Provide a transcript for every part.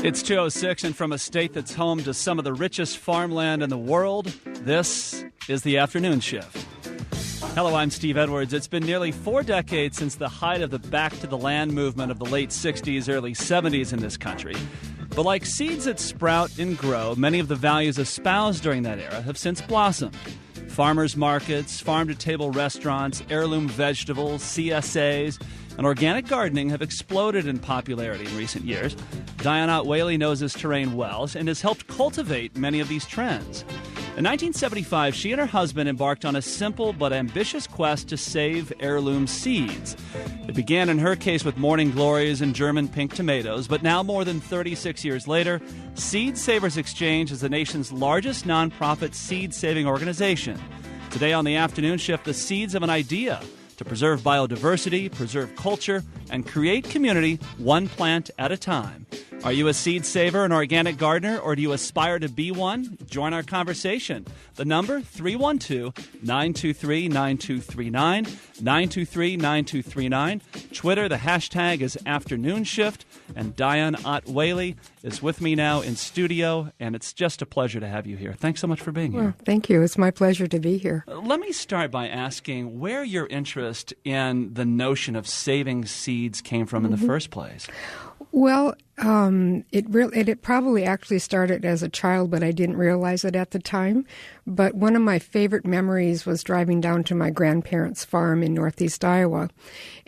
It's 2:06, and from a state that's home to some of the richest farmland in the world, this is the Afternoon Shift. Hello, I'm Steve Edwards. It's been nearly 4 decades since the height of the Back to the Land movement of the late 60s, early 70s in this country. But like seeds that sprout and grow, many of the values espoused during that era have since blossomed. Farmers markets, farm-to-table restaurants, heirloom vegetables, CSAs, and organic gardening have exploded in popularity in recent years. Diane Whealy knows this terrain well and has helped cultivate many of these trends. In 1975, she and her husband embarked on a simple but ambitious quest to save heirloom seeds. It began in her case with morning glories and German pink tomatoes, but now more than 36 years later, Seed Savers Exchange is the nation's largest nonprofit seed-saving organization. Today on the Afternoon Shift, the seeds of an idea to preserve biodiversity, preserve culture, and create community one plant at a time. Are you a seed saver, an organic gardener, or do you aspire to be one? Join our conversation. The number, 312-923-9239, 923-9239. Twitter, the hashtag is AfternoonShift. And Diane Whealy is with me now in studio, and it's just a pleasure to have you here. Thanks so much for being here. Well, thank you. It's my pleasure to be here. Let me start by asking where your interest in the notion of saving seeds came from in the first place. Well, it probably actually started as a child, but I didn't realize it at the time. But one of my favorite memories was driving down to my grandparents' farm in northeast Iowa.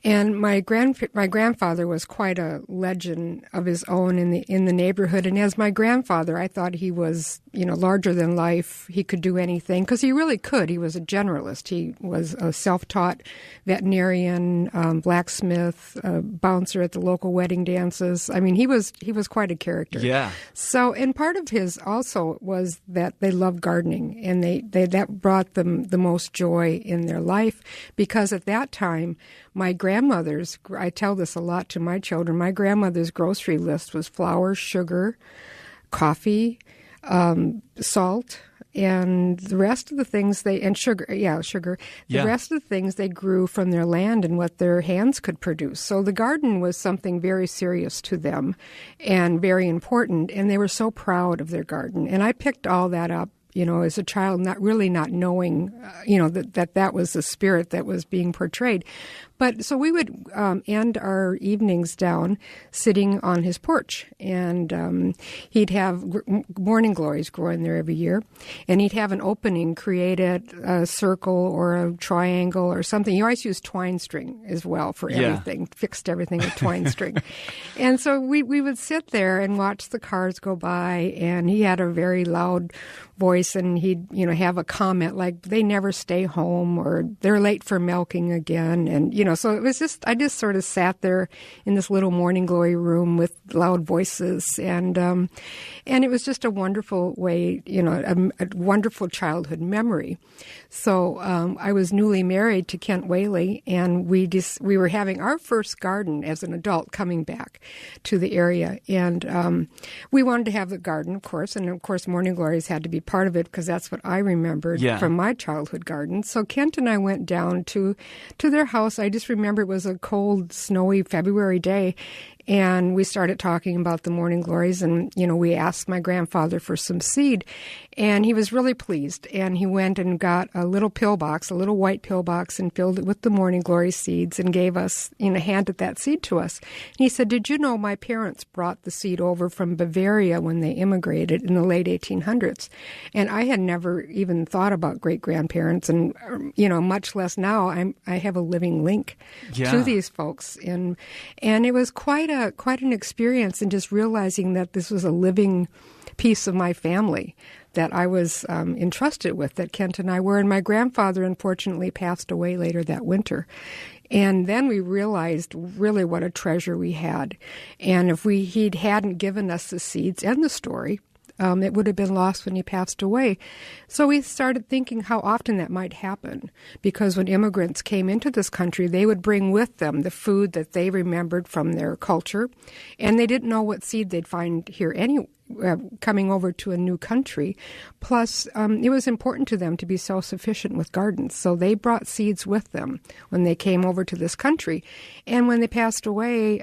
And my grandfather was quite a legend of his own in the neighborhood. And as my grandfather, I thought he was, larger than life. He could do anything because he really could. He was a generalist. He was a self-taught veterinarian, blacksmith, bouncer at the local wedding dances. I mean, he was quite a character. Yeah. So, and part of his also was that they loved gardening, and that brought them the most joy in their life, because at that time, my grandmother's, I tell this a lot to my children, my grandmother's grocery list was flour, sugar, coffee, salt, and the rest of the things sugar. The rest of the things they grew from their land and what their hands could produce. So the garden was something very serious to them and very important, and they were so proud of their garden. And I picked all that up, as a child, not knowing, that was the spirit that was being portrayed. But so we would end our evenings down sitting on his porch, and he'd have morning glories growing there every year, and he'd have an opening created, a circle or a triangle or something. He always used twine string as well for everything, fixed everything with twine string. And so we would sit there and watch the cars go by, and he had a very loud voice, and he'd have a comment like, they never stay home, or they're late for milking again, and so it was I just sort of sat there in this little morning glory room with loud voices, and it was just a wonderful way, a wonderful childhood memory. So I was newly married to Kent Whealy, and we were having our first garden as an adult coming back to the area, and we wanted to have the garden, of course, and of course morning glories had to be part of it because that's what I remembered from my childhood garden. So Kent and I went down to their house. I just remember it was a cold, snowy February day, and we started talking about the morning glories, and, we asked my grandfather for some seed, and he was really pleased, and he went and got a little pillbox, a little white pillbox, and filled it with the morning glory seeds and gave us, handed that seed to us. And he said, did you know my parents brought the seed over from Bavaria when they immigrated in the late 1800s? And I had never even thought about great-grandparents, and, much less now, I have a living link to these folks, and it was quite an experience, and just realizing that this was a living piece of my family that I was entrusted with, that Kent and I were. And my grandfather, unfortunately, passed away later that winter. And then we realized really what a treasure we had. And if he hadn't given us the seeds and the story, it would have been lost when he passed away. So we started thinking how often that might happen, because when immigrants came into this country, they would bring with them the food that they remembered from their culture, and they didn't know what seed they'd find here coming over to a new country. Plus, it was important to them to be self-sufficient with gardens. So they brought seeds with them when they came over to this country. And when they passed away,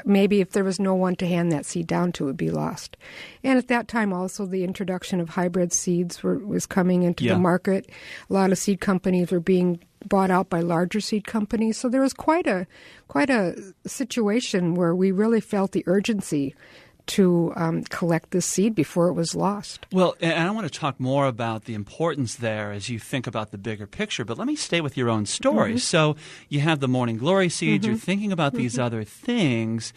maybe if there was no one to hand that seed down to, it would be lost. And at that time also, the introduction of hybrid seeds was coming into the market. A lot of seed companies were being bought out by larger seed companies. So there was quite a situation where we really felt the urgency to collect this seed before it was lost. Well, and I want to talk more about the importance there as you think about the bigger picture, but let me stay with your own story. Mm-hmm. So you have the morning glory seeds, you're thinking about these other things,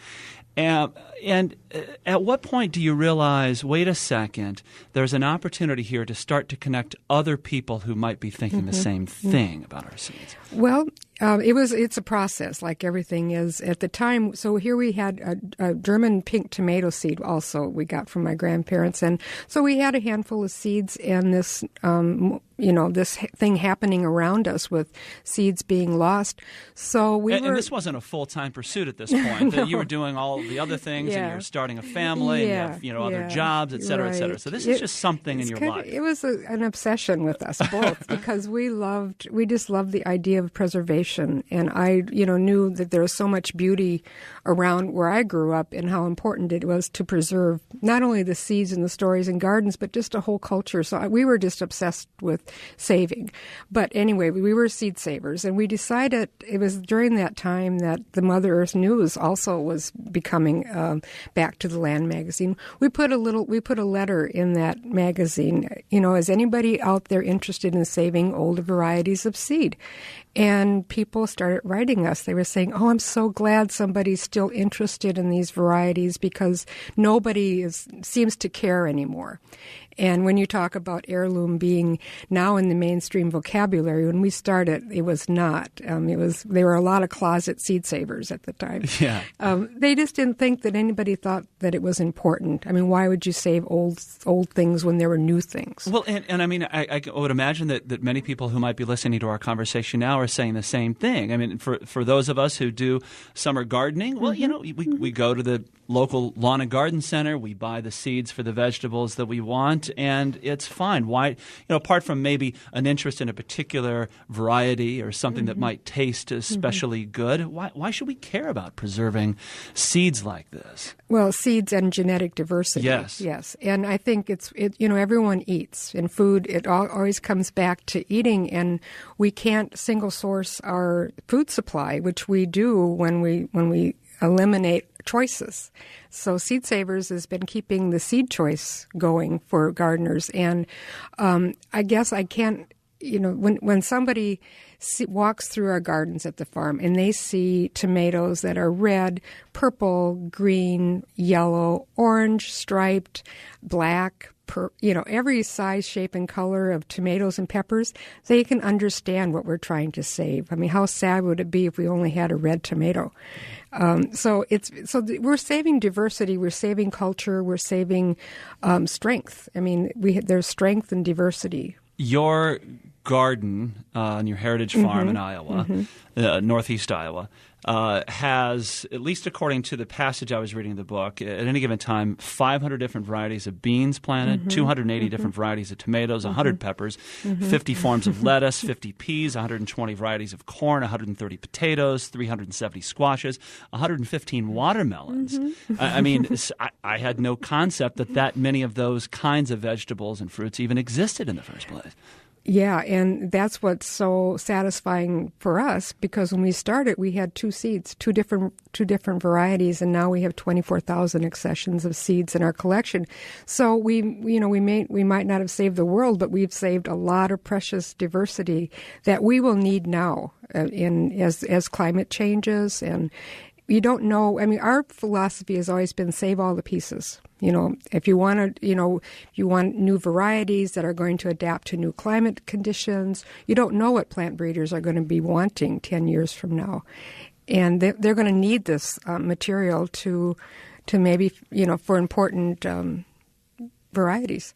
and at what point do you realize, wait a second, there's an opportunity here to start to connect other people who might be thinking the same thing about our seeds? Well, it's a process, like everything is at the time. So here we had a German pink tomato seed also we got from my grandparents. And so we had a handful of seeds, and this, this thing happening around us with seeds being lost. So and this wasn't a full-time pursuit at this point. No. You were doing all the other things, and you were starting a family, and you have, other jobs, et cetera, et cetera. So this is just something in your life. It was an obsession with us both because we just loved the idea of preservation. And I, knew that there was so much beauty around where I grew up and how important it was to preserve not only the seeds and the stories and gardens, but just a whole culture. So we were just obsessed with saving. But anyway, we were seed savers, and we decided it was during that time that the Mother Earth News also was becoming Back to the Land magazine. We put a letter in that magazine. Is anybody out there interested in saving older varieties of seed? And people started writing us. They were saying, "Oh, I'm so glad somebody's still interested in these varieties because nobody seems to care anymore." And when you talk about heirloom being now in the mainstream vocabulary, when we started, it was not. There were a lot of closet seed savers at the time. Yeah. They just didn't think that anybody thought that it was important. I mean, why would you save old things when there were new things? Well, and I mean, I would imagine that many people who might be listening to our conversation now are saying the same thing. I mean, for those of us who do summer gardening, well, we go to the local lawn and garden center, we buy the seeds for the vegetables that we want, and it's fine. Why, apart from maybe an interest in a particular variety or something that might taste especially good, why should we care about preserving seeds like this? Well, seeds and genetic diversity. Yes. And I think everyone eats. In food, it always comes back to eating, and we can't single source our food supply, which we do when we eliminate choices. So Seed Savers has been keeping the seed choice going for gardeners. And I guess I can't, when somebody walks through our gardens at the farm and they see tomatoes that are red, purple, green, yellow, orange, striped, black, every size, shape, and color of tomatoes and peppers, they can understand what we're trying to save. I mean, how sad would it be if we only had a red tomato? So we're saving diversity, we're saving culture, we're saving strength. I mean, there's strength in diversity. Your garden on your heritage farm in Iowa, northeast Iowa, has, at least according to the passage I was reading in the book, at any given time, 500 different varieties of beans planted, 280 different varieties of tomatoes, 100 peppers, 50 forms of lettuce, 50 peas, 120 varieties of corn, 130 potatoes, 370 squashes, 115 watermelons. I mean, I had no concept that many of those kinds of vegetables and fruits even existed in the first place. Yeah, and that's what's so satisfying for us, because when we started, we had two seeds, two different varieties, and now we have 24,000 accessions of seeds in our collection. So we might not have saved the world, but we've saved a lot of precious diversity that we will need now as climate changes. And you don't know. I mean, our philosophy has always been save all the pieces. If you want new varieties that are going to adapt to new climate conditions, you don't know what plant breeders are going to be wanting 10 years from now. And they're going to need this material to maybe, for important varieties.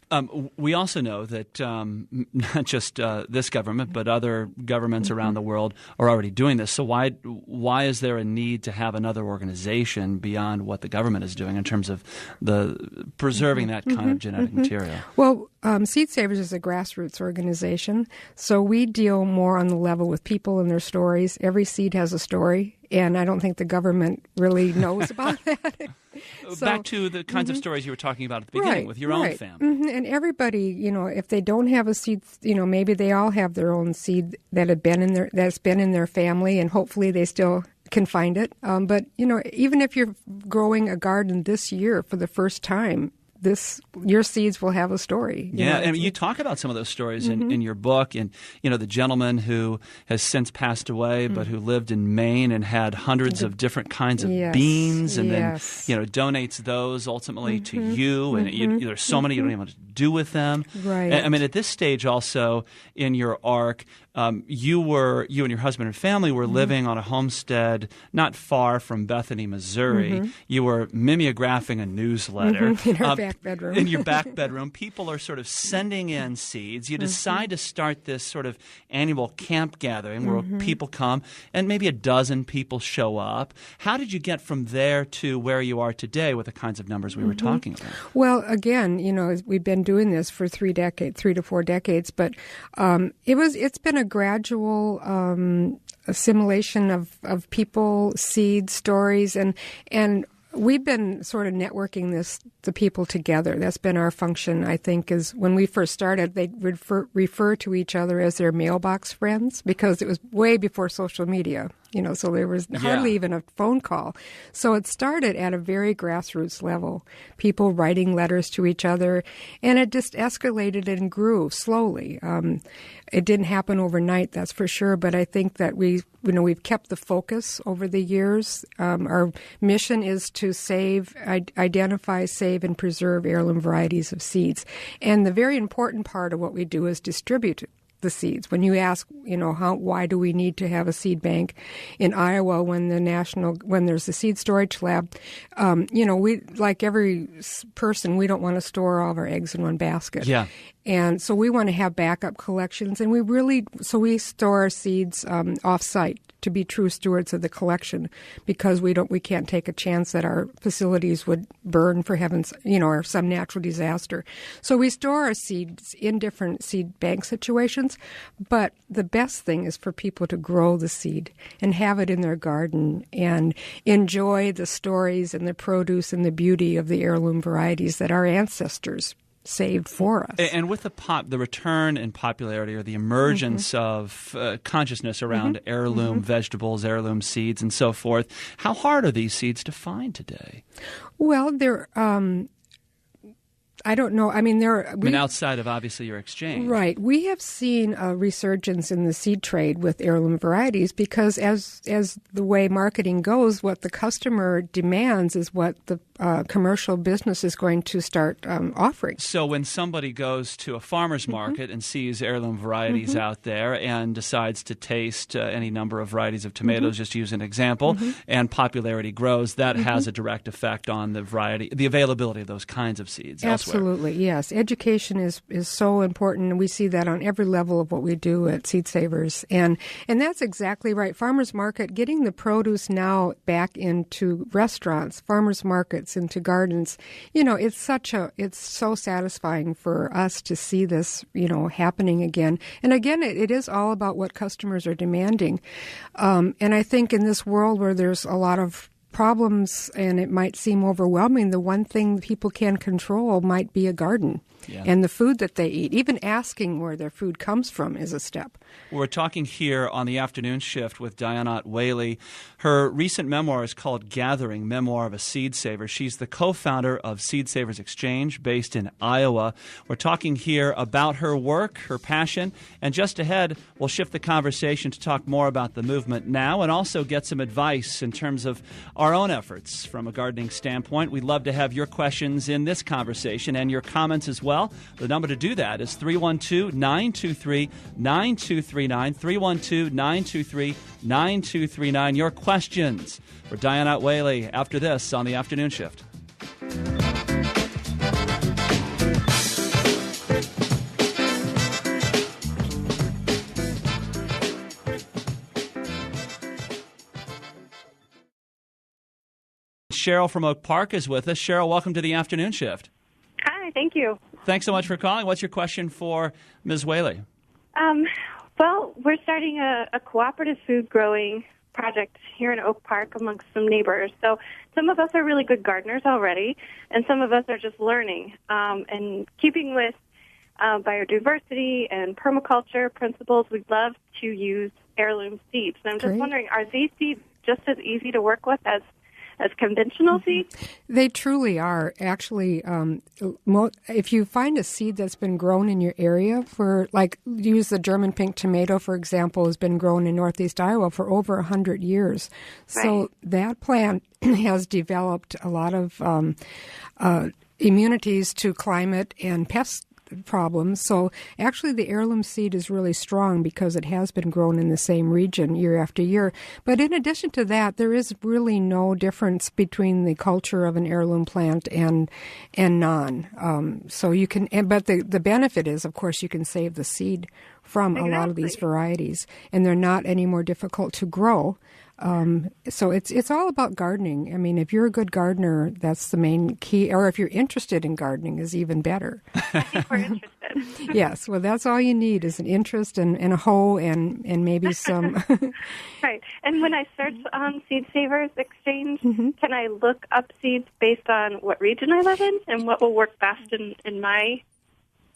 We also know that not just this government, but other governments around the world are already doing this. So why is there a need to have another organization beyond what the government is doing in terms of the preserving that kind of genetic material? Well, Seed Savers is a grassroots organization, so we deal more on the level with people and their stories. Every seed has a story, and I don't think the government really knows about that. So, back to the kinds of stories you were talking about at the beginning with your own family. And everybody, if they don't have a seed, maybe they all have their own seed that's been in their family, and hopefully they still can find it. But even if you're growing a garden this year for the first time, your seeds will have a story. You talk about some of those stories in your book, and the gentleman who has since passed away, but who lived in Maine and had hundreds of different kinds of beans, and then donates those ultimately to you, and there's so many you don't even know what to do with them. Right. I mean, at this stage, also in your arc, you and your husband and family were living on a homestead not far from Bethany, Missouri. You were mimeographing a newsletter. In our back bedroom. In your back bedroom. People are sort of sending in seeds. You decide to start this sort of annual camp gathering where people come, and maybe a dozen people show up. How did you get from there to where you are today with the kinds of numbers we were talking about? Well, again, we've been doing this for 3 to 4 decades, but it's been a gradual assimilation of people, seeds, stories, and we've been sort of networking the people together. That's been our function, I think, is when we first started, they refer to each other as their mailbox friends, because it was way before social media, so there was hardly even a phone call. So it started at a very grassroots level, people writing letters to each other, and it just escalated and grew slowly. It didn't happen overnight, that's for sure, but I think that we've kept the focus over the years. Our mission is to identify, save, and preserve heirloom varieties of seeds. And the very important part of what we do is distribute the seeds. When you ask, why do we need to have a seed bank in Iowa when there's a seed storage lab, we, like every person, we don't want to store all of our eggs in one basket. Yeah. And so we want to have backup collections, and we store our seeds off-site to be true stewards of the collection, because we can't take a chance that our facilities would burn, for heaven's, or some natural disaster. So we store our seeds in different seed bank situations, but the best thing is for people to grow the seed and have it in their garden and enjoy the stories and the produce and the beauty of the heirloom varieties that our ancestors saved for us. And with the return in popularity, or the emergence of consciousness around heirloom vegetables, heirloom seeds, and so forth, how hard are these seeds to find today? Well, they're I don't know. I mean, outside of obviously your exchange. Right. We have seen a resurgence in the seed trade with heirloom varieties, because as the way marketing goes, what the customer demands is what the commercial business is going to start offering. So when somebody goes to a farmer's market and sees heirloom varieties out there and decides to taste any number of varieties of tomatoes, just to use an example, and popularity grows, that has a direct effect on the availability of those kinds of seeds elsewhere. Absolutely, yes. Education is so important, and we see that on every level of what we do at Seed Savers. And that's exactly right. Farmers market, getting the produce now back into restaurants, farmers markets, into gardens, it's so satisfying for us to see this, happening again. And again, it is all about what customers are demanding. And I think in this world where there's a lot of problems and it might seem overwhelming, the one thing people can control might be a garden and the food that they eat. Even asking where their food comes from is a step. We're talking here on the afternoon shift with Diane Whealy. Her recent memoir is called Gathering, Memoir of a Seed Saver. She's the co-founder of Seed Savers Exchange based in Iowa. We're talking here about her work, her passion, and just ahead we'll shift the conversation to talk more about the movement now and also get some advice in terms of our own efforts from a gardening standpoint. We'd love to have your questions in this conversation and your comments as well. The number to do that is 312-923-9239, 312-923-9239. Your questions for Diane Whealy after this on the afternoon shift. Cheryl from Oak Park is with us. Cheryl, welcome to the afternoon shift. Hi, thank you. Thanks so much for calling. What's your question for Ms. Whealy? Well, we're starting a cooperative food growing project here in Oak Park amongst some neighbors. So some of us are really good gardeners already, and some of us are just learning. And keeping with biodiversity and permaculture principles, we'd love to use heirloom seeds. And I'm just wondering, are these seeds just as easy to work with as conventional seeds? They truly are. Actually, if you find a seed that's been grown in your area use the German pink tomato, for example, has been grown in northeast Iowa for over 100 years. So that plant has developed a lot of immunities to climate and pest problems. So actually the heirloom seed is really strong because it has been grown in the same region year after year. But in addition to that, there is really no difference between the culture of an heirloom plant and non. So you can, but the benefit is, of course, you can save the seed from a lot of these varieties, and they're not any more difficult to grow. So it's all about gardening. I mean, if you're a good gardener, that's the main key. Or if you're interested in gardening, is even better. I think we're interested. Yes, well, that's all you need is an interest and a hoe and maybe some. Right. And when I search on Seed Savers Exchange, can I look up seeds based on what region I live in and what will work best in my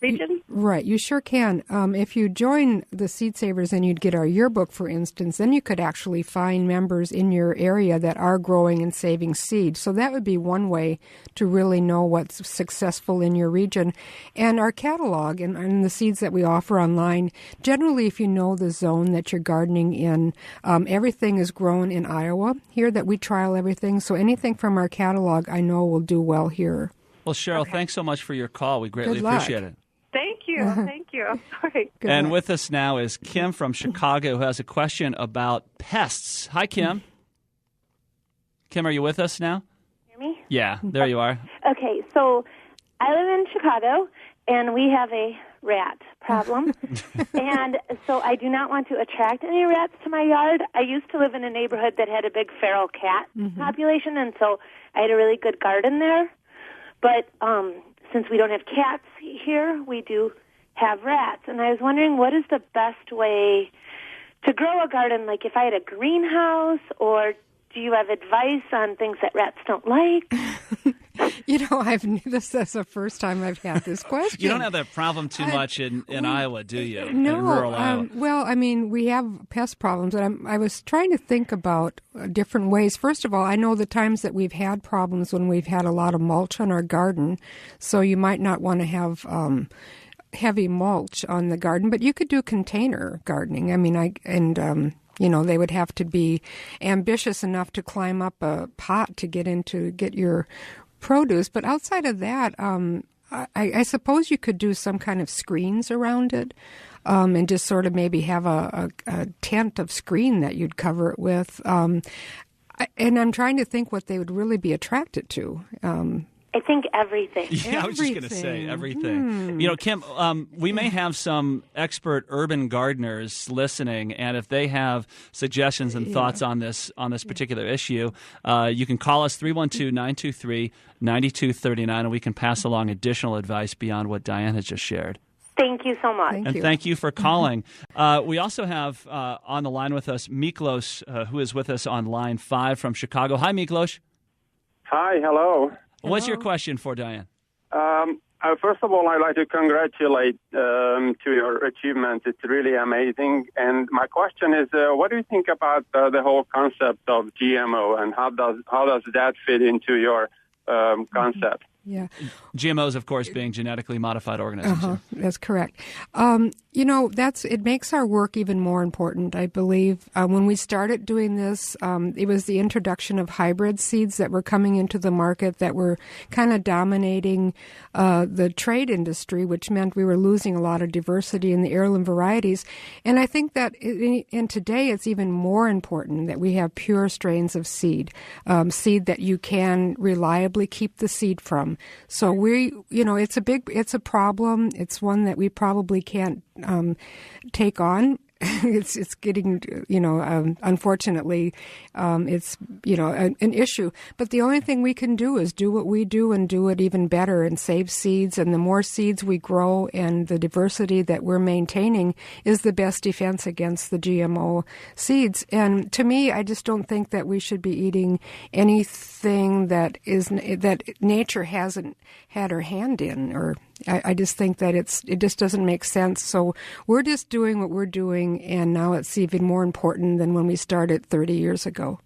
region? Right, you sure can. If you join the Seed Savers and you'd get our yearbook, for instance, then you could actually find members in your area that are growing and saving seed. So that would be one way to really know what's successful in your region. And our catalog and the seeds that we offer online, generally if you know the zone that you're gardening in, everything is grown in Iowa here that we trial everything. So anything from our catalog I know will do well here. Well, Cheryl, thanks so much for your call. We greatly appreciate it. Thank you. Thank you. I'm sorry. And with us now is Kim from Chicago, who has a question about pests. Hi, Kim. Kim, are you with us now? Hear me? Yeah, there you are. Okay, so I live in Chicago, and we have a rat problem. And so I do not want to attract any rats to my yard. I used to live in a neighborhood that had a big feral cat population, and so I had a really good garden there. But since we don't have cats here, we do have rats. And I was wondering, what is the best way to grow a garden? Like if I had a greenhouse, or do you have advice on things that rats don't like? This is the first time I've had this question. You don't have that problem too much in Iowa, do you? No. In rural Iowa. Well, I mean, we have pest problems, and I was trying to think about different ways. First of all, I know the times that we've had problems when we've had a lot of mulch on our garden, so you might not want to have heavy mulch on the garden, but you could do container gardening. I mean, they would have to be ambitious enough to climb up a pot to get your produce. But outside of that, I suppose you could do some kind of screens around it, and just sort of maybe have a tent of screen that you'd cover it with. And I'm trying to think what they would really be attracted to. I think everything. Yeah, I was just going to say everything. Kim, we may have some expert urban gardeners listening, and if they have suggestions and thoughts on this particular issue, you can call us 312-923-9239, and we can pass along additional advice beyond what Diane has just shared. Thank you so much. Thank you for calling. We also have on the line with us Miklos, who is with us on line 5 from Chicago. Hi, Miklos. Hi, hello. What's your question for Diane? First of all, I'd like to congratulate to your achievement. It's really amazing. And my question is, what do you think about the whole concept of GMO, and how does that fit into your concept? Yeah. GMOs, of course, being genetically modified organisms. That's correct. It makes our work even more important, I believe. When we started doing this, it was the introduction of hybrid seeds that were coming into the market that were kind of dominating the trade industry, which meant we were losing a lot of diversity in the heirloom varieties. And I think that today it's even more important that we have pure strains of seed that you can reliably keep the seed from. So it's a problem. It's one that we probably can't take on it's getting, unfortunately, it's, an issue. But the only thing we can do is do what we do and do it even better and save seeds. And the more seeds we grow and the diversity that we're maintaining is the best defense against the GMO seeds. And to me, I just don't think that we should be eating anything that nature hasn't had her hand in, or I just think that it just doesn't make sense. So we're just doing what we're doing, and now it's even more important than when we started 30 years ago.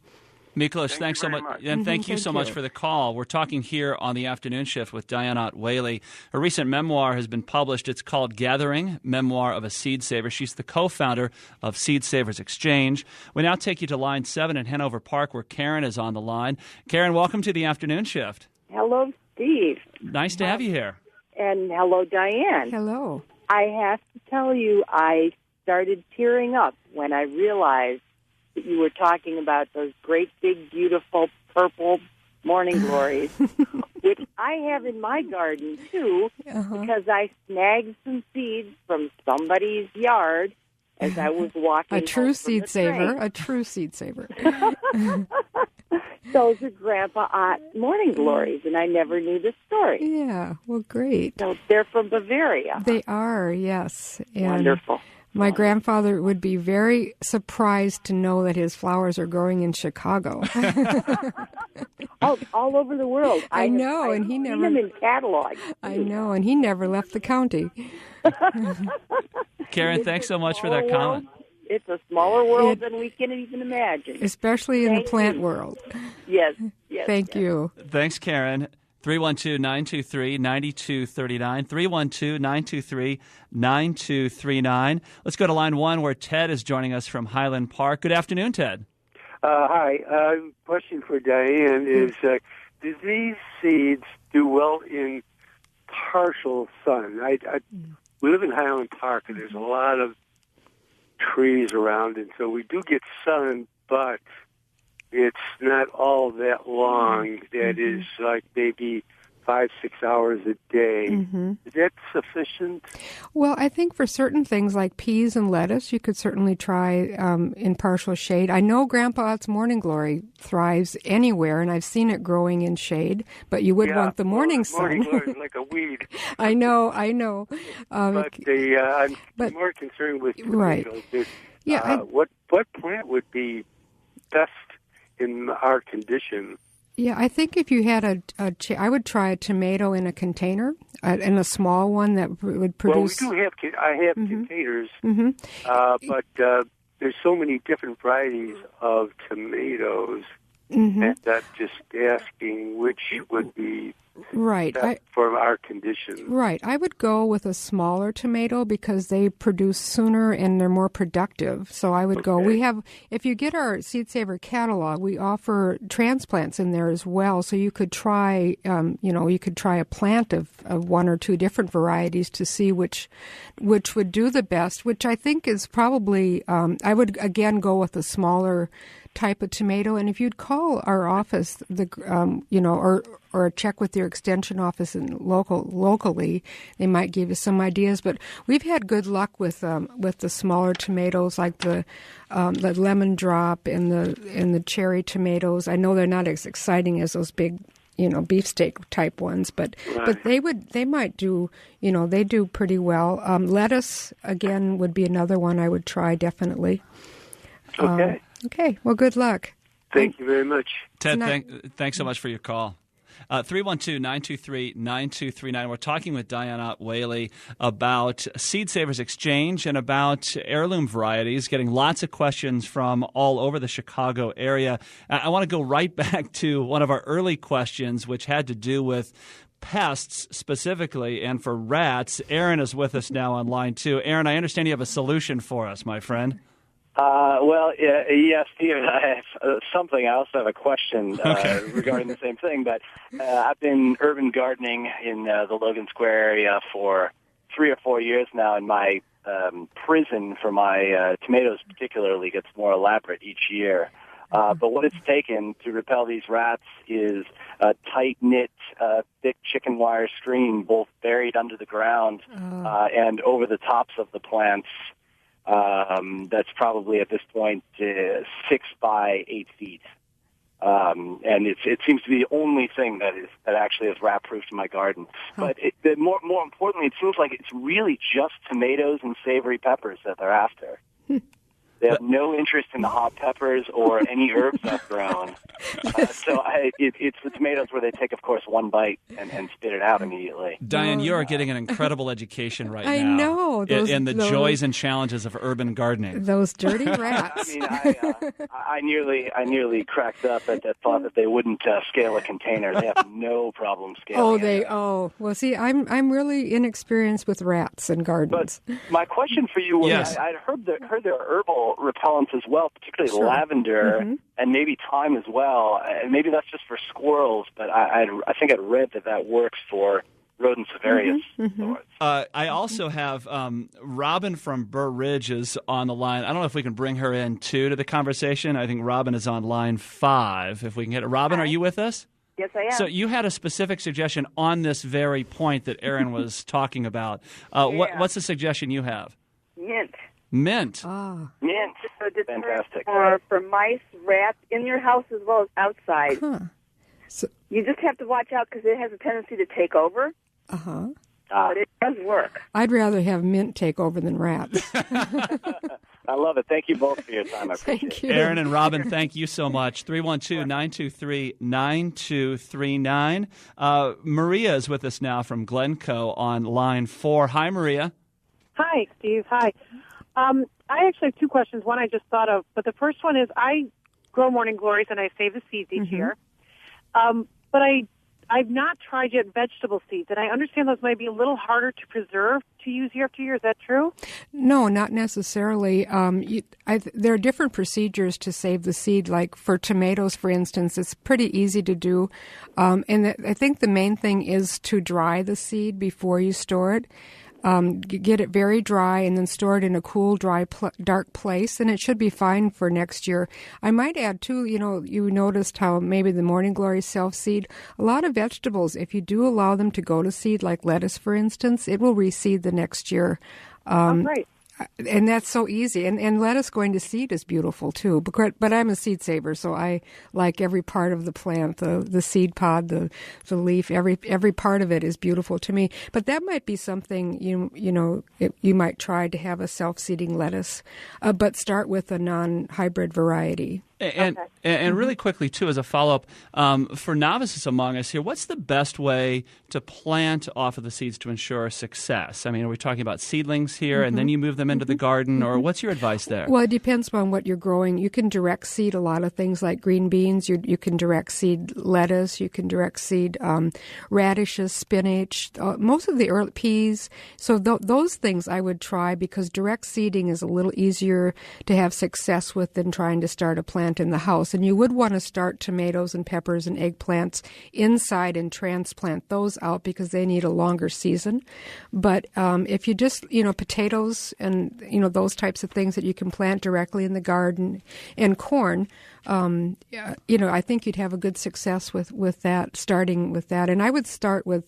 Miklos, thanks so much. And thank you so much for the call. We're talking here on the afternoon shift with Diane Whealy. Her recent memoir has been published. It's called Gathering, Memoir of a Seed Saver. She's the co-founder of Seed Savers Exchange. We now take you to line 7 in Hanover Park, where Karen is on the line. Karen, welcome to the afternoon shift. Hello, Steve. Nice to have you here. And hello, Diane. Hello. I have to tell you, I started tearing up when I realized that you were talking about those great, big, beautiful, purple morning glories, which I have in my garden, too, because I snagged some seeds from somebody's yard as I was walking A true seed saver. train. A true seed saver. Those are Grandpa morning glories, and I never knew the story. Yeah, well, great. So they're from Bavaria. They are, yes. And Wonderful. my grandfather would be very surprised to know that his flowers are growing in Chicago. All over the world. I know, and he seen never. them in catalogs. I know, and he never left the county. Karen, thanks so much for that comment. It's a smaller world than we can even imagine. Especially in the plant world. Yes. Thank you. Thanks, Karen. 312-923-9239, 312-923-9239. Let's go to line 1 where Ted is joining us from Highland Park. Good afternoon, Ted. Hi. Question for Diane is, do these seeds do well in partial sun? We live in Highland Park, and there's a lot of trees around, and so we do get sun, but it's not all that long. That is like maybe 5-6 hours a day. Is that sufficient? Well, I think for certain things like peas and lettuce, you could certainly try in partial shade. I know Grandpa's morning glory thrives anywhere, and I've seen it growing in shade, but you would want the morning sun. Morning glory is like a weed. I know. But I'm more concerned with tomatoes. What plant would be best in our condition? Yeah, I think if you had I would try a tomato in a container, in a small one that would produce. Well, I have containers, but there's so many different varieties of tomatoes, and I'm just asking which would be best for our conditions. Right. I would go with a smaller tomato because they produce sooner and they're more productive. So I would go. If you get our Seed Saver catalog, we offer transplants in there as well. So you could try, you could try a plant of 1 or 2 different varieties to see which would do the best, which I think is probably, I would again go with a smaller type of tomato. And if you'd call our office, or check with your extension office locally, they might give you some ideas. But we've had good luck with the smaller tomatoes, like the lemon drop and the cherry tomatoes. I know they're not as exciting as those big, beefsteak type ones, but they might do, they do pretty well. Lettuce again would be another one I would try definitely. Okay. Okay. Well, good luck. Thank you very much. Ted, thanks so much for your call. 312-923-9239. We're talking with Diane Whealy about Seed Savers Exchange and about heirloom varieties, getting lots of questions from all over the Chicago area. I want to go right back to one of our early questions, which had to do with pests specifically, and for rats. Aaron is with us now on line 2. Aaron, I understand you have a solution for us, my friend. Yes, Stephen, I have something. I also have a question regarding the same thing. But I've been urban gardening in the Logan Square area for 3 or 4 years now, and my prison for my tomatoes particularly gets more elaborate each year. But what it's taken to repel these rats is a tight-knit, thick chicken wire screen, both buried under the ground and over the tops of the plants. that's probably at this point 6 by 8 feet. And it seems to be the only thing that actually is rat-proof in my garden. But more importantly, it seems like it's really just tomatoes and savory peppers that they're after. They have no interest in the hot peppers or any herbs I've grown. So it's the tomatoes where they take, of course, one bite and spit it out immediately. Diane, you are getting an incredible education right now. I know. In the joys and challenges of urban gardening. Those dirty rats. I nearly cracked up at that thought that they wouldn't scale a container. They have no problem scaling it. Well, see, I'm really inexperienced with rats and gardens. But my question for you was, yes. I'd heard there are herbal repellents as well, particularly lavender and maybe thyme as well. And maybe that's just for squirrels, but I think I'd read that works for rodents of various sorts. I also have Robin from Burr Ridge is on the line. I don't know if we can bring her in, too, to the conversation. I think Robin is on line 5, if we can get it. Robin, are you with us? Yes, I am. So you had a specific suggestion on this very point that Aaron was talking about. What's the suggestion you have? Mint. Ah. Mint. Fantastic. For mice, rats, in your house as well as outside. So, you just have to watch out because it has a tendency to take over. But it does work. I'd rather have mint take over than rats. I love it. Thank you both for your time. I appreciate Thank you. Aaron and Robin, thank you so much. 312-923-9239. Maria is with us now from Glencoe on line 4. Hi, Maria. Hi, Steve. Hi. I actually have 2 questions. One I just thought of, but the first one is I grow morning glories and I save the seeds each year. But I've not tried yet vegetable seeds, and I understand those might be a little harder to preserve to use year after year. Is that true? No, not necessarily. There are different procedures to save the seed. Like for tomatoes, for instance, it's pretty easy to do. And I think the main thing is to dry the seed before you store it. Get it very dry and then store it in a cool, dry, dark place, and it should be fine for next year. I might add, too, you noticed how maybe the morning glory self-seed, a lot of vegetables, if you do allow them to go to seed, like lettuce, for instance, it will reseed the next year. Great. And that's so easy. And lettuce going to seed is beautiful, too. But I'm a seed saver, so I like every part of the plant, the seed pod, the leaf, every part of it is beautiful to me. But that might be something, you might try to have a self-seeding lettuce, but start with a non-hybrid variety. And really quickly, too, as a follow-up, for novices among us here, what's the best way to plant off of the seeds to ensure success? I mean, are we talking about seedlings here and then you move them into the garden, or what's your advice there? Well, it depends on what you're growing. You can direct seed a lot of things like green beans. You can direct seed lettuce. You can direct seed radishes, spinach, most of the early peas. So those things I would try because direct seeding is a little easier to have success with than trying to start a plant in the house. And you would want to start tomatoes and peppers and eggplants inside and transplant those out because they need a longer season. But if you just, potatoes and, those types of things that you can plant directly in the garden and corn, I think you'd have a good success with that, starting with that. And I would start with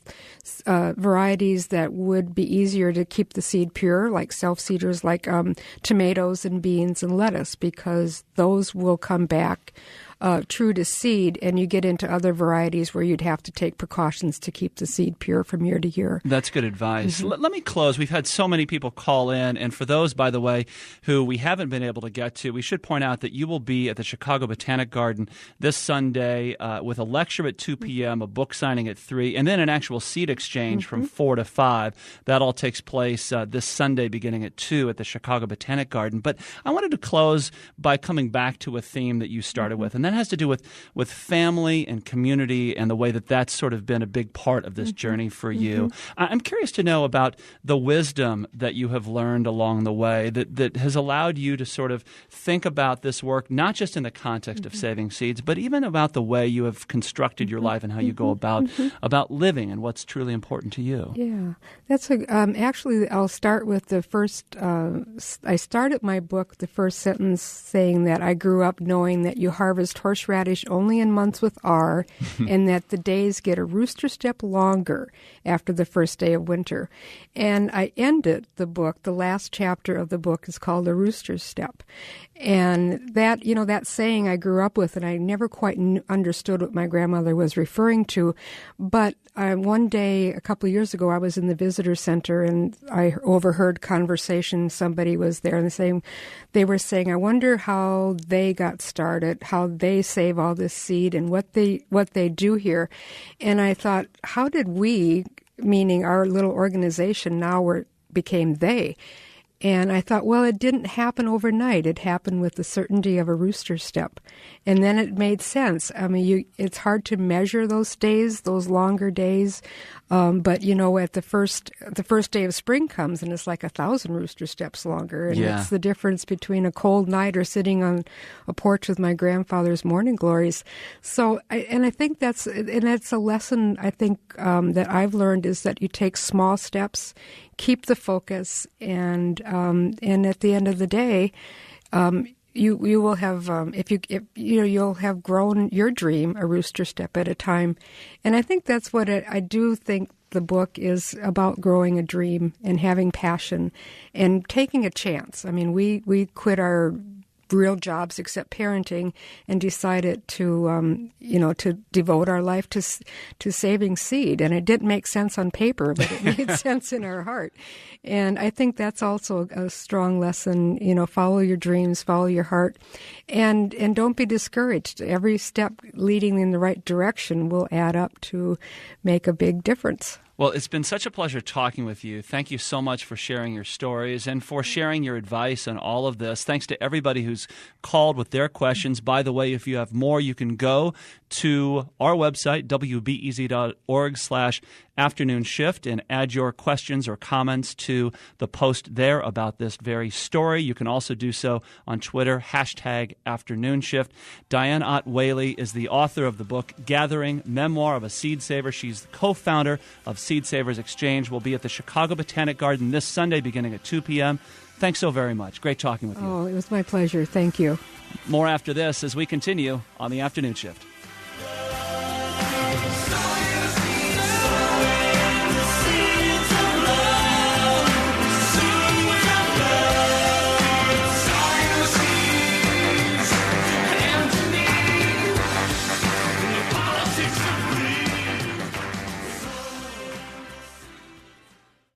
varieties that would be easier to keep the seed pure, like self-seeders, like tomatoes and beans and lettuce, because those will come back true to seed, and you get into other varieties where you'd have to take precautions to keep the seed pure from year to year. That's good advice. Let me close. We've had so many people call in, and for those, by the way, who we haven't been able to get to, we should point out that you will be at the Chicago Botanic Garden this Sunday with a lecture at 2 p.m., a book signing at 3, and then an actual seed exchange from 4 to 5. That all takes place this Sunday beginning at 2 at the Chicago Botanic Garden. But I wanted to close by coming back to a theme that you started with, and that has to do with family and community and the way that that's sort of been a big part of this journey for you. I'm curious to know about the wisdom that you have learned along the way that has allowed you to sort of think about this work, not just in the context of saving seeds, but even about the way you have constructed your life and how you go about living and what's truly important to you. Yeah, that's actually, I'll start with the first, I started my book, the first sentence saying that I grew up knowing that you harvest horseradish only in months with R, and that the days get a rooster step longer after the first day of winter. And I ended the book, the last chapter of the book is called The Rooster's Step. And that, that saying I grew up with, and I never quite understood what my grandmother was referring to. But one day, a couple of years ago, I was in the visitor center, and I overheard conversation. Somebody was there, and they were saying, I wonder how they got started, how they save all this seed, and what they do here. And I thought, how did we, meaning our little organization, now became they? And I thought, well, it didn't happen overnight. It happened with the certainty of a rooster step. And then it made sense. I mean, it's hard to measure those days, those longer days. But, at the first day of spring comes, and it's like 1,000 rooster steps longer. And it's the difference between a cold night or sitting on a porch with my grandfather's morning glories. So, I think that's a lesson, I think, that I've learned, is that you take small steps, keep the focus, and at the end of the day, you will have you'll have grown your dream a rooster step at a time. And I think that's what I do think the book is about, growing a dream and having passion and taking a chance. I mean, we quit our real jobs except parenting and decided to devote our life to saving seed. And it didn't make sense on paper, but it made sense in our heart. And I think that's also a strong lesson. Follow your dreams, follow your heart, and don't be discouraged. Every step leading in the right direction will add up to make a big difference. Well, it's been such a pleasure talking with you. Thank you so much for sharing your stories and for sharing your advice on all of this. Thanks to everybody who's called with their questions. By the way, if you have more, you can go to our website, wbez.org/afternoon shift, and add your questions or comments to the post there about this very story. You can also do so on Twitter, #afternoonshift. Diane Whealy is the author of the book Gathering, Memoir of a Seed Saver. She's the co-founder of Seed Savers Exchange. Will be at the Chicago Botanic Garden this Sunday beginning at 2 p.m. Thanks so very much. Great talking with you. Oh, it was my pleasure. Thank you. More after this as we continue on the Afternoon Shift.